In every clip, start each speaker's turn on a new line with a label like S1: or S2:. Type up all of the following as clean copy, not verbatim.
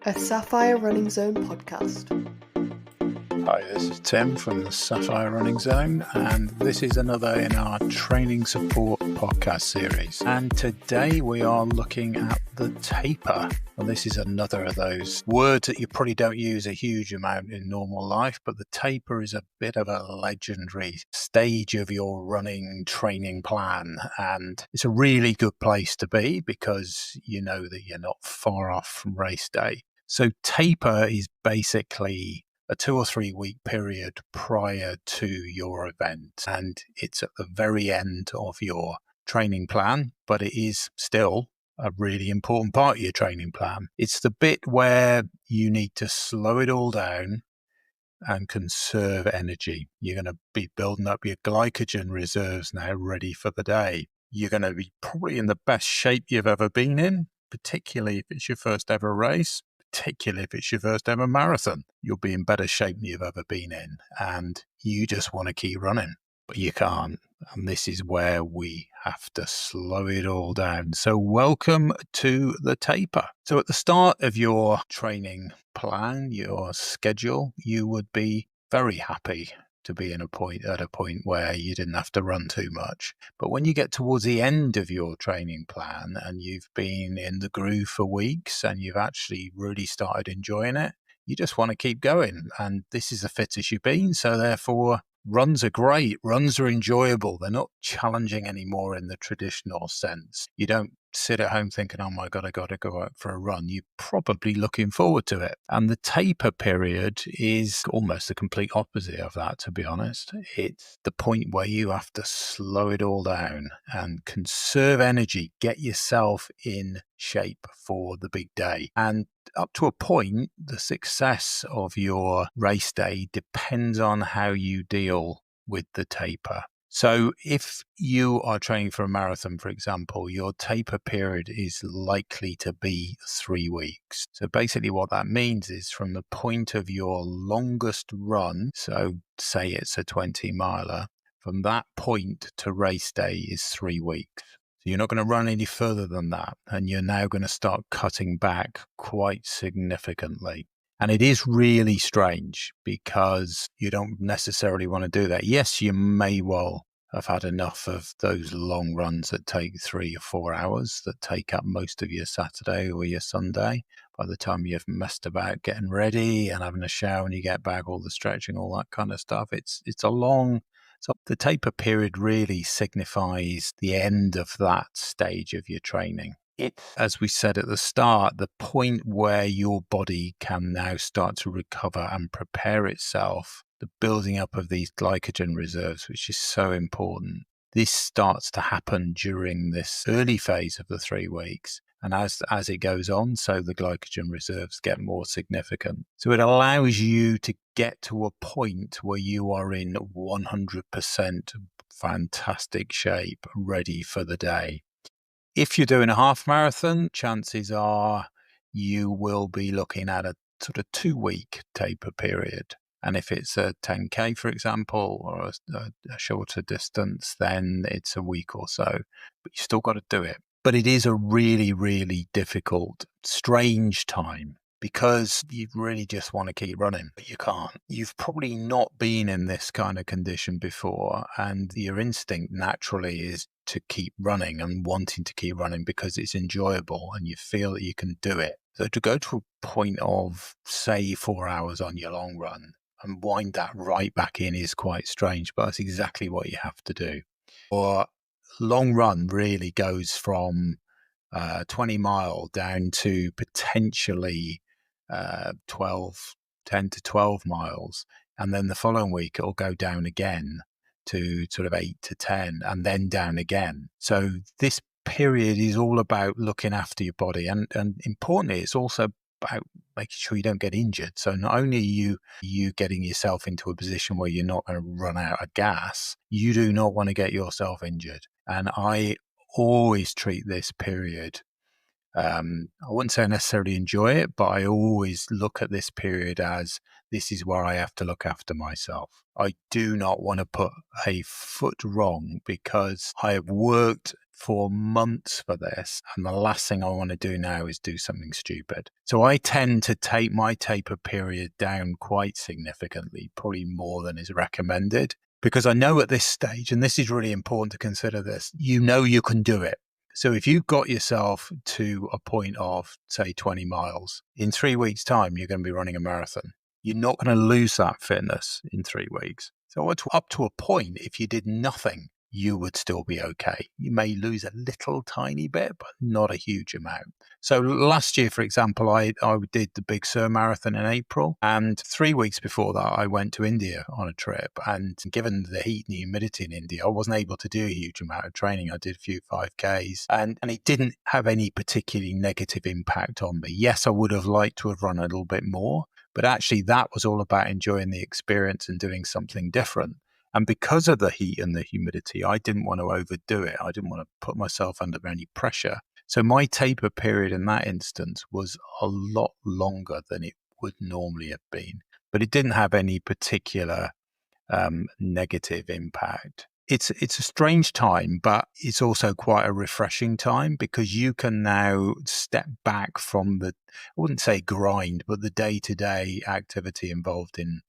S1: a Sapphire Running Zone podcast.
S2: Hi, this is Tim from the Sapphire Running Zone, and this is another in our training support podcast series. And today we are looking at the taper. Well, this is another of those words that you probably don't use a huge amount in normal life, but the taper is a bit of a legendary stage of your running training plan. And it's a really good place to be because you know that you're not far off from race day. So taper is basically a 2 or 3 week period prior to your event. And it's at the very end of your training plan, but it is still a really important part of your training plan. It's the bit where you need to slow it all down and conserve energy. You're going to be building up your glycogen reserves now ready for the day. You're going to be probably in the best shape you've ever been in, particularly if it's your first ever race. Particularly if it's your first ever marathon, you'll be in better shape than you've ever been in, and you just want to keep running, but you can't. And this is where we have to slow it all down. So welcome to the taper. So at the start of your training plan, your schedule, you would be very happy to be at a point where you didn't have to run too much. But when you get towards the end of your training plan and you've been in the groove for weeks and you've actually really started enjoying it, you just want to keep going. And this is the fittest you've been. So therefore, runs are great. Runs are enjoyable. They're not challenging anymore in the traditional sense. You don't sit at home thinking, oh my God, I got to go out for a run. You're probably looking forward to it. And the taper period is almost the complete opposite of that, to be honest. It's the point where you have to slow it all down and conserve energy, get yourself in shape for the big day. And up to a point, the success of your race day depends on how you deal with the taper. So if you are training for a marathon, for example, your taper period is likely to be 3 weeks. So basically what that means is from the point of your longest run, so say it's a 20 miler, from that point to race day is 3 weeks. So you're not going to run any further than that. And you're now going to start cutting back quite significantly. And it is really strange because you don't necessarily want to do that. Yes, you may well have had enough of those long runs that take 3 or 4 hours, that take up most of your Saturday or your Sunday. By the time you've messed about getting ready and having a shower and you get back, all the stretching, all that kind of stuff, it's a long. So the taper period really signifies the end of that stage of your training. It's, as we said at the start, the point where your body can now start to recover and prepare itself, the building up of these glycogen reserves, which is so important. This starts to happen during this early phase of the 3 weeks. And as it goes on, so the glycogen reserves get more significant. So it allows you to get to a point where you are in 100% fantastic shape, ready for the day. If you're doing a half marathon, chances are you will be looking at a sort of 2 week taper period. And if it's a 10K, for example, or a shorter distance, then it's a week or so. But you still got to do it. But it is a really, really difficult, strange time because you really just want to keep running, but you can't. You've probably not been in this kind of condition before, and your instinct naturally is to keep running and wanting to keep running because it's enjoyable and you feel that you can do it. So to go to a point of, say, 4 hours on your long run and wind that right back in is quite strange, but that's exactly what you have to do. Or long run really goes from 20 mile down to potentially 10 to 12 miles. And then the following week, it'll go down again to sort of 8 to 10 and then down again. So this period is all about looking after your body. And importantly, it's also about making sure you don't get injured. So not only are you getting yourself into a position where you're not going to run out of gas, you do not want to get yourself injured. And I always treat this period, I wouldn't say I necessarily enjoy it, but I always look at this period as this is where I have to look after myself. I do not want to put a foot wrong because I have worked for months for this, and the last thing I want to do now is do something stupid. So I tend to take my taper period down quite significantly, probably more than is recommended, because I know at this stage, and this is really important to consider this, you know you can do it. So if you've got yourself to a point of, say, 20 miles, in 3 weeks' time, you're going to be running a marathon. You're not going to lose that fitness in 3 weeks. So up to a point, if you did nothing, you would still be okay. You may lose a little tiny bit, but not a huge amount. So last year, for example, I did the Big Sur Marathon in April. And 3 weeks before that, I went to India on a trip. And given the heat and the humidity in India, I wasn't able to do a huge amount of training. I did a few 5Ks and it didn't have any particularly negative impact on me. Yes, I would have liked to have run a little bit more, but actually that was all about enjoying the experience and doing something different. And because of the heat and the humidity, I didn't want to overdo it. I didn't want to put myself under any pressure. So my taper period in that instance was a lot longer than it would normally have been. But it didn't have any particular negative impact. It's a strange time, but it's also quite a refreshing time because you can now step back from I wouldn't say grind, but the day-to-day activity involved in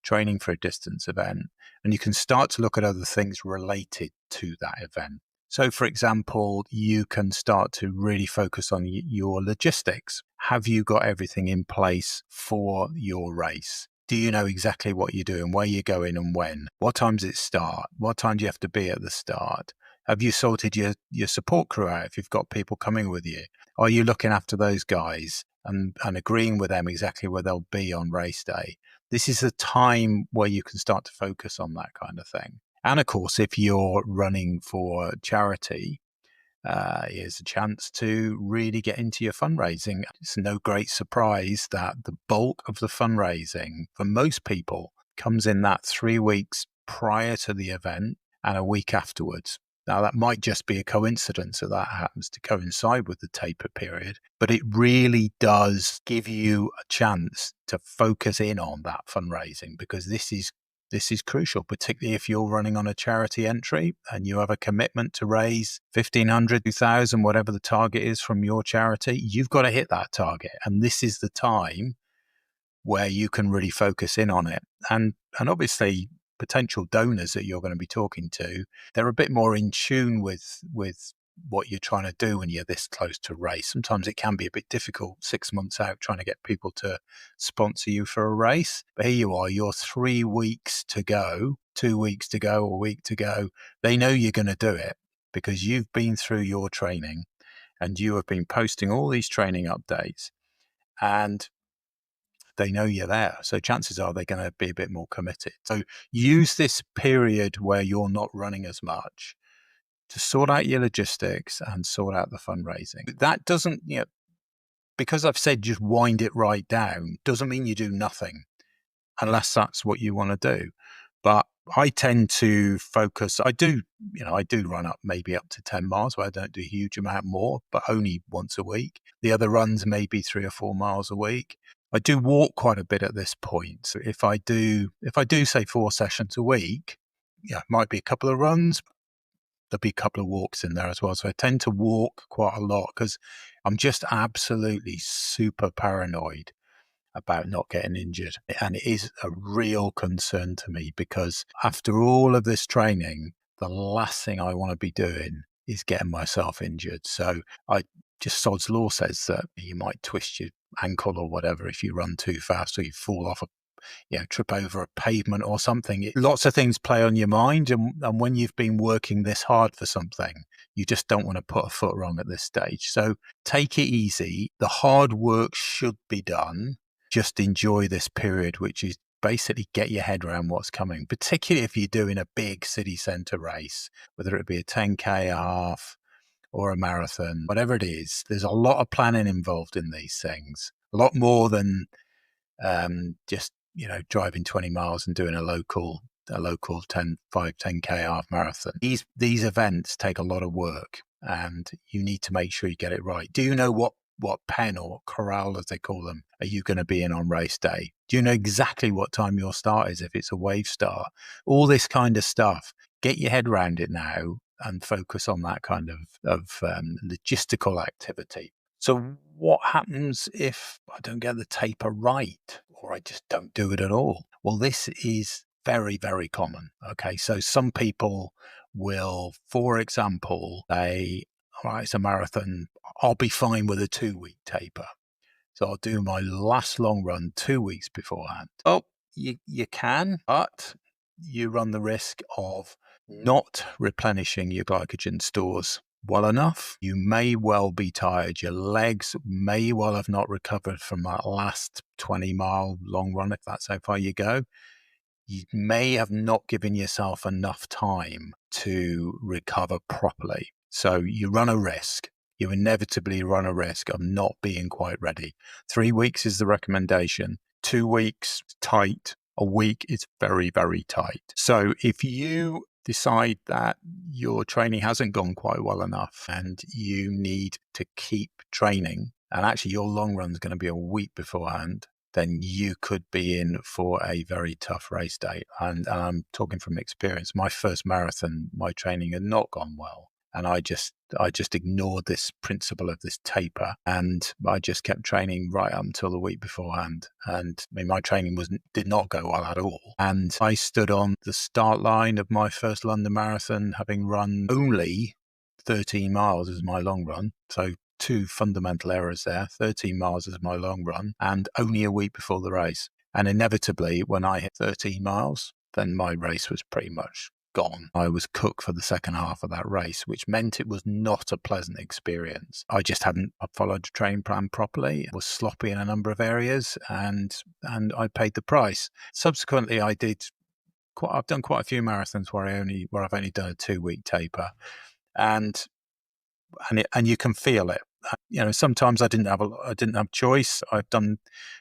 S2: training for a distance event. And you can start to look at other things related to that event. So, for example, you can start to really focus on your logistics. Have you got everything in place for your race? Do you know exactly what you're doing, where you're going and when? What time does it start? What time do you have to be at the start? Have you sorted your support crew out if you've got people coming with you? Are you looking after those guys and agreeing with them exactly where they'll be on race day? This is a time where you can start to focus on that kind of thing. And of course, if you're running for charity, here's a chance to really get into your fundraising. It's no great surprise that the bulk of the fundraising for most people comes in that 3 weeks prior to the event and a week afterwards. Now, that might just be a coincidence that happens to coincide with the taper period, but it really does give you a chance to focus in on that fundraising because this is crucial, particularly if you're running on a charity entry and you have a commitment to raise 1,500, 2,000, whatever the target is from your charity. You've got to hit that target. And this is the time where you can really focus in on it. And obviously, potential donors that you're going to be talking to, they're a bit more in tune with what you're trying to do when you're this close to race. Sometimes it can be a bit difficult 6 months out trying to get people to sponsor you for a race. But here you are, you're 3 weeks to go, 2 weeks to go, a week to go. They know you're going to do it because you've been through your training and you have been posting all these training updates and they know you're there. So chances are they're going to be a bit more committed. So use this period where you're not running as much to sort out your logistics and sort out the fundraising. That doesn't, because I've said just wind it right down, doesn't mean you do nothing unless that's what you want to do. But I tend to focus, I do run maybe up to 10 miles where I don't do a huge amount more, but only once a week. The other runs may be 3 or 4 miles a week. I do walk quite a bit at this point. So if I do say 4 sessions a week, it might be a couple of runs, there'll be a couple of walks in there as well. So I tend to walk quite a lot because I'm just absolutely super paranoid about not getting injured. And it is a real concern to me because after all of this training, the last thing I want to be doing is getting myself injured. So Sod's Law says that you might twist your ankle or whatever if you run too fast or you fall off trip over a pavement or something. Lots of things play on your mind. And when you've been working this hard for something, you just don't want to put a foot wrong at this stage. So take it easy. The hard work should be done. Just enjoy this period, which is basically get your head around what's coming, particularly if you're doing a big city centre race, whether it be a 10K, a half, or a marathon, whatever it is. There's a lot of planning involved in these things, a lot more than just driving 20 miles and doing a local 10K half marathon. These events take a lot of work and you need to make sure you get it right. Do you know what pen or corral, as they call them, are you going to be in on race day? Do you know exactly what time your start is if it's a wave start? All this kind of stuff. Get your head around it now and focus on that kind of logistical activity. So what happens if I don't get the taper right, or I just don't do it at all? Well, this is very, very common. Okay, so some people will, for example, say, all right, it's a marathon, I'll be fine with a 2-week taper. So I'll do my last long run 2 weeks beforehand. Oh, you can, but you run the risk of not replenishing your glycogen stores well enough. You may well be tired. Your legs may well have not recovered from that last 20-mile long run, if that's how far you go. You may have not given yourself enough time to recover properly. So you run a risk. You inevitably run a risk of not being quite ready. 3 weeks is the recommendation. 2 weeks, tight. A week is very, very tight. So if you decide that your training hasn't gone quite well enough and you need to keep training, and actually your long run is going to be a week beforehand, then you could be in for a very tough race day. And I'm talking from experience. My first marathon, my training had not gone well. And I just ignored this principle of this taper, and I just kept training right up until the week beforehand. And I mean, my training did not go well at all. And I stood on the start line of my first London marathon, having run only 13 miles as my long run. So 2 fundamental errors there. 13 miles as my long run, and only a week before the race. And inevitably, when I hit 13 miles, then my race was pretty much gone. I was cooked for the second half of that race, which meant it was not a pleasant experience. I just hadn't followed the training plan properly, was sloppy in a number of areas, and I paid the price. Subsequently, I've done quite a few marathons where I've only done a 2-week taper, and you can feel it. Sometimes I didn't have choice. I've done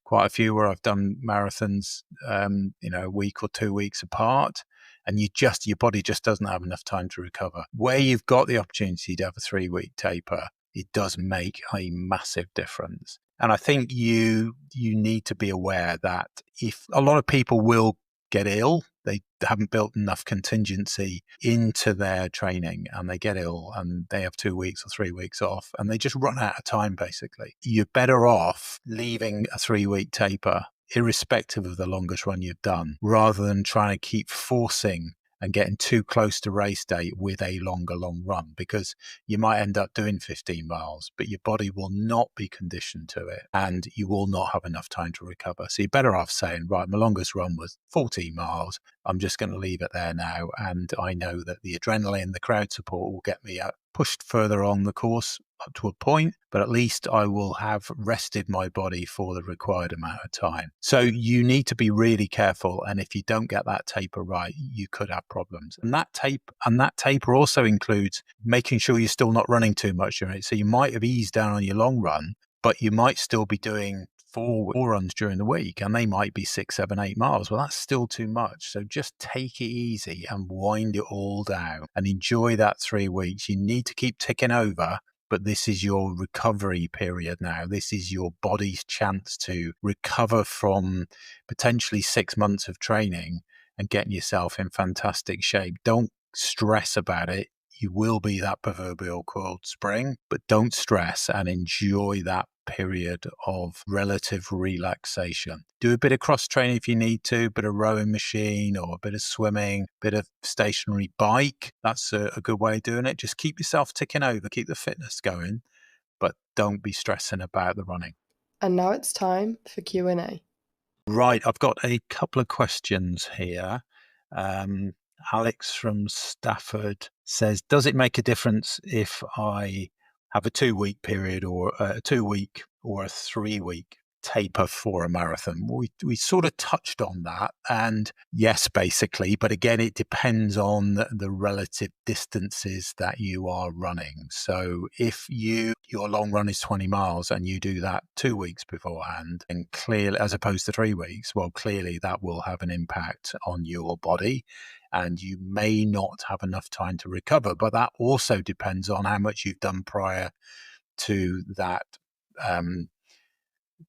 S2: quite a few where I've done marathons, a week or 2 weeks apart, and your body just doesn't have enough time to recover. Where you've got the opportunity to have a 3-week taper, it does make a massive difference. And I think you need to be aware that if a lot of people will get ill, they haven't built enough contingency into their training, and they get ill and they have 2 weeks or 3 weeks off, and they just run out of time, basically. You're better off leaving a 3-week taper, irrespective of the longest run you've done, rather than trying to keep forcing and getting too close to race day with a long run, because you might end up doing 15 miles, but your body will not be conditioned to it and you will not have enough time to recover. So you're better off saying, right, my longest run was 14 miles. I'm just going to leave it there now. And I know that the adrenaline, the crowd support will get me pushed further on the course up to a point, but at least I will have rested my body for the required amount of time. So you need to be really careful. And if you don't get that taper right, you could have problems. And that taper also includes making sure you're still not running too much during it. So you might have eased down on your long run, but you might still be doing 4 runs during the week, and they might be 6, 7, 8 miles. Well, that's still too much. So just take it easy and wind it all down and enjoy that 3 weeks. You need to keep ticking over, but this is your recovery period now. This is your body's chance to recover from potentially 6 months of training and getting yourself in fantastic shape. Don't stress about it. You will be that proverbial coiled spring, but don't stress and enjoy that period of relative relaxation. Do a bit of cross training if you need to, a bit of rowing machine or a bit of swimming, a bit of stationary bike. That's a good way of doing it. Just keep yourself ticking over, keep the fitness going, but don't be stressing about the running.
S1: And now it's time for Q&A.
S2: Right, I've got a couple of questions here. Alex from Stafford says, does it make a difference if I have a 2-week period or a 2-week or a 3-week taper for a marathon? We sort of touched on that, and yes, basically, but again, it depends on the relative distances that you are running. So if your long run is 20 miles and you do that 2 weeks beforehand, and clearly, as opposed to 3 weeks, well, clearly that will have an impact on your body, and you may not have enough time to recover. But that also depends on how much you've done prior to that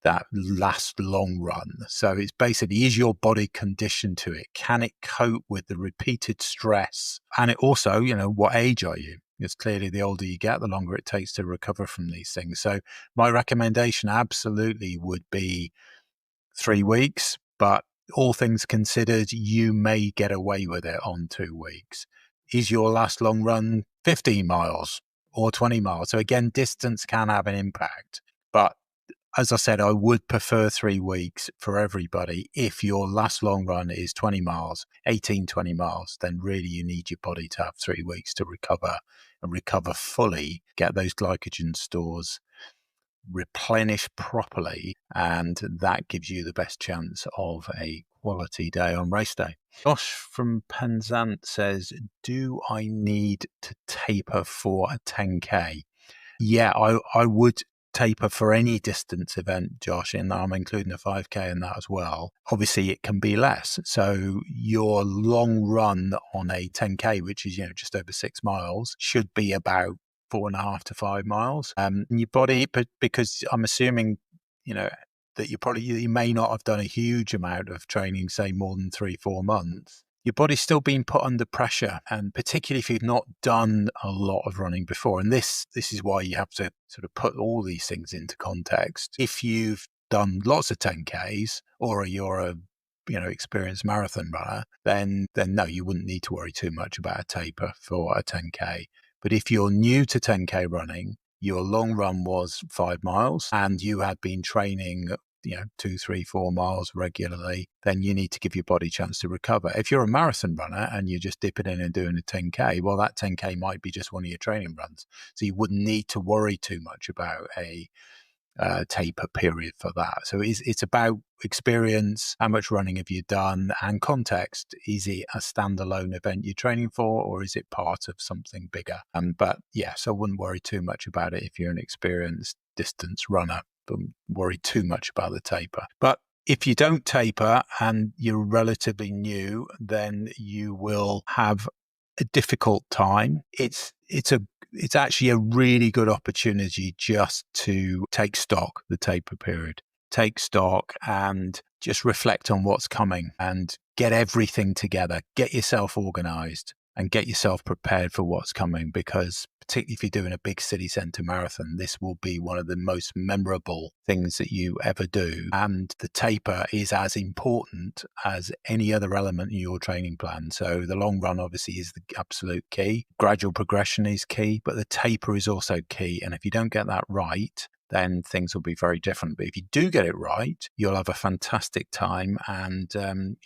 S2: that last long run. So it's basically, is your body conditioned to it? Can it cope with the repeated stress? And it also, what age are you? Because clearly the older you get, the longer it takes to recover from these things. So my recommendation absolutely would be 3 weeks, but all things considered, you may get away with it on 2 weeks. Is your last long run 15 miles or 20 miles? So again, distance can have an impact, but as I said, I would prefer 3 weeks for everybody. If your last long run is 20 miles, 18, 20 miles, then really you need your body to have 3 weeks to recover and recover fully, get those glycogen stores replenished properly, and that gives you the best chance of a quality day on race day. Josh from Penzance says, do I need to taper for a 10K? Yeah, I would taper for any distance event, Josh, and I'm including a 5K in that as well. Obviously, it can be less. So your long run on a 10K, which is, just over 6 miles, should be about 4.5 to 5 miles. And your body, but because I'm assuming, that you may not have done a huge amount of training, say more than 3-4 months. Your body's still being put under pressure, and particularly if you've not done a lot of running before. And this is why you have to sort of put all these things into context. If you've done lots of 10Ks or you're a experienced marathon runner, then no, you wouldn't need to worry too much about a taper for a 10K. But if you're new to 10K running, your long run was 5 miles and you had been training 2, 3, 4 miles regularly, then you need to give your body a chance to recover. If you're a marathon runner and you're just dipping in and doing a 10K, well, that 10K might be just one of your training runs. So you wouldn't need to worry too much about a taper period for that. So it's about experience, how much running have you done, and context. Is it a standalone event you're training for, or is it part of something bigger? But so I wouldn't worry too much about it if you're an experienced distance runner. Don't worry too much about the taper. But if you don't taper and you're relatively new, then you will have a difficult time. It's actually a really good opportunity just to take stock, the taper period. Take stock and just reflect on what's coming and get everything together. Get yourself organized and get yourself prepared for what's coming, because particularly if you're doing a big city centre marathon, this will be one of the most memorable things that you ever do. And the taper is as important as any other element in your training plan. So the long run obviously is the absolute key. Gradual progression is key, but the taper is also key. And if you don't get that right, then things will be very different. But if you do get it right, you'll have a fantastic time and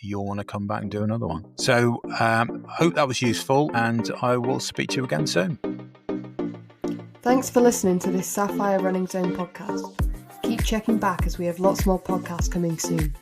S2: you'll want to come back and do another one. So hope that was useful, and I will speak to you again soon.
S1: Thanks for listening to this Sapphire Running Zone podcast. Keep checking back as we have lots more podcasts coming soon.